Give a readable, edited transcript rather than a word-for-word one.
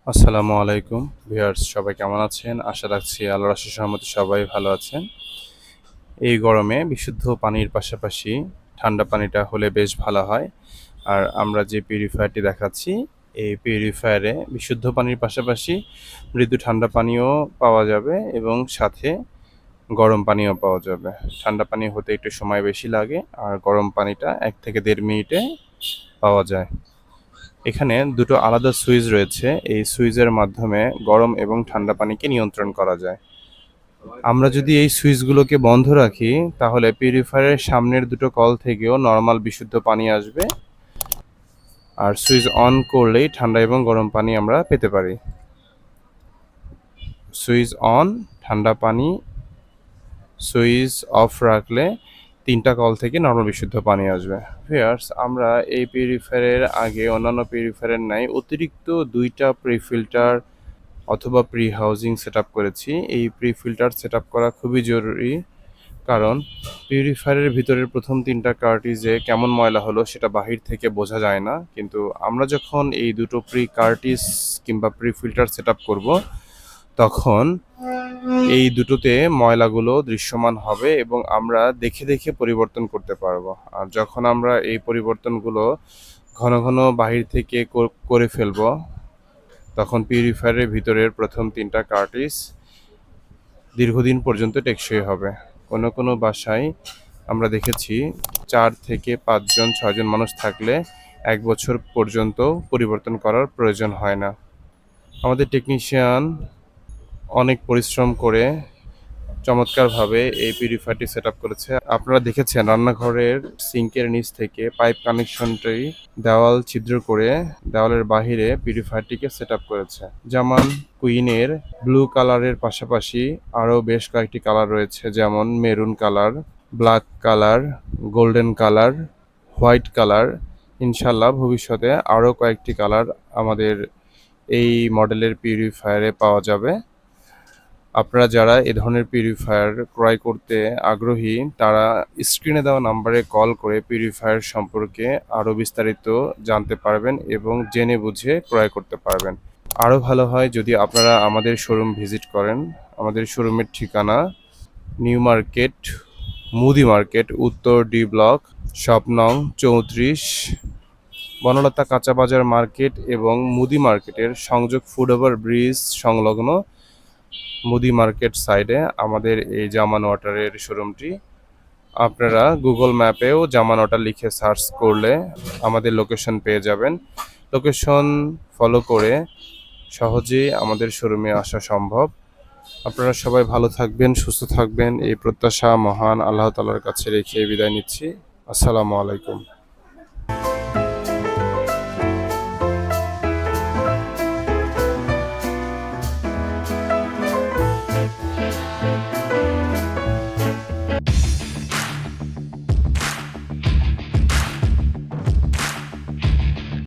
আসসালামু আলাইকুম ভিউয়ার্স, সবাই কেমন আছেন? আশা রাখছি আল্লাহর অশেষ রহমতে সবাই ভালো আছেন। এই গরমে বিশুদ্ধ পানির পাশাপাশি ঠান্ডা পানিটা হলে বেশ ভালো হয়। আর আমরা যে পিউরিফায়ারটি দেখাচ্ছি, এই পিউরিফায়ারে বিশুদ্ধ পানির পাশাপাশি মৃদু ঠান্ডা পানিও পাওয়া যাবে এবং সাথে গরম পানিও পাওয়া যাবে। ঠান্ডা পানি হতে একটু সময় বেশি লাগে আর গরম পানিটা ১ থেকে ১.৫ মিনিটে পাওয়া যায়। এখানে দুটো আলাদা সুইচ রয়েছে। এই সুইচের মাধ্যমে গরম এবং ঠান্ডা পানিকে নিয়ন্ত্রণ করা যায়। আমরা যদি এই সুইচগুলোকে বন্ধ রাখি, তাহলে পিউরিফায়ারের সামনের দুটো কল থেকেও নরমাল বিশুদ্ধ পানি আসবে। আর সুইচ অন করলেই ঠান্ডা এবং গরম পানি আমরা পেতে পারি। সুইচ অন, ঠান্ডা পানি, সুইচ অফ রাখলে ৩টা কল থেকে নরমাল বিশুদ্ধ পানি আসবে। ভিউয়ার্স, আমরা এই পিউরিফায়ারের আগে অন্যান্য পিউরিফায়ারের ন্যায় অতিরিক্ত ২টা প্রি-ফিল্টার অথবা প্রি-হাউজিং সেটআপ করেছি। এই প্রি-ফিল্টার সেটআপ করা খুবই জরুরি। কারণ পিউরিফায়ারের ভিতরের প্রথম ৩টা কার্টিজে কেমন ময়লা হলো সেটা বাহির থেকে বোঝা যায় না। কিন্তু আমরা যখন এই দুটো কার্টিজ কিংবা প্রি-ফিল্টার সেটআপ করব, তখন এই দুটোতে ময়লাগুলো দৃশ্যমান হবে এবং আমরা দেখে দেখে পরিবর্তন করতে পারবো। আর যখন আমরা এই পরিবর্তনগুলো ঘন ঘন বাহির থেকে করে ফেলবো, তখন পিউরিফায়ারের ভিতরের প্রথম ৩টা কার্টিজ দীর্ঘদিন পর্যন্ত টেকসই হবে। কোনো কোনো বাসায় আমরা দেখেছি ৪ থেকে ৫ জন ৬ জন মানুষ থাকলে ১ বছর পর্যন্ত পরিবর্তন করার প্রয়োজন হয় না। আমাদের টেকনিশিয়ান অনেক পরিশ্রম করে চমৎকারভাবে এই পিউরিফায়ারটি সেটআপ করেছে। আপনারা দেখেছেন রান্নাঘরের সিঙ্কের নিচ থেকে পাইপ কানেকশনটি দেওয়াল ছিদ্র করে দেওয়ালের বাহিরে পিউরিফায়ারটিকে সেটআপ করেছে। যেমন কুইনের ব্লু কালারের পাশাপাশি আরও বেশ কয়েকটি কালার রয়েছে, যেমন maroon colour, black colour, golden colour, white colour. ইনশাল্লাহ ভবিষ্যতে আরও কয়েকটি কালার আমাদের এই মডেলের পিউরিফায়ারে পাওয়া যাবে। আপনারা যারা এ ধরনের পিউরিফায়ার ক্রয় করতে আগ্রহী, তারা স্ক্রিনে দেওয়া নাম্বারে কল করে পিউরিফায়ার সম্পর্কে আরও বিস্তারিত জানতে পারবেন এবং জেনে বুঝে ক্রয় করতে পারবেন। আরও ভালো হয় যদি আপনারা আমাদের শোরুম ভিজিট করেন। আমাদের শোরুমের ঠিকানা নিউ মার্কেট, মুদি মার্কেট, উত্তর ডি ব্লক, শপ নং ৩৪, বনলতা কাঁচা বাজার মার্কেট এবং মুদি মার্কেটের সংযোগ ফুটওভার ব্রিজ সংলগ্ন মুদি মার্কেট সাইডে আমাদের এই জামান ওয়াটারের শোরুমটি। আপনারা গুগল ম্যাপেও জামান ওয়াটার লিখে সার্চ করলে আমাদের লোকেশন পেয়ে যাবেন। লোকেশন ফলো করে সহজেই আমাদের শোরুমে আসা সম্ভব। আপনারা সবাই ভালো থাকবেন, সুস্থ থাকবেন, এই প্রত্যাশা মহান আল্লাহ তাআলার কাছে রেখে বিদায় নিচ্ছি। আসসালামু আলাইকুম।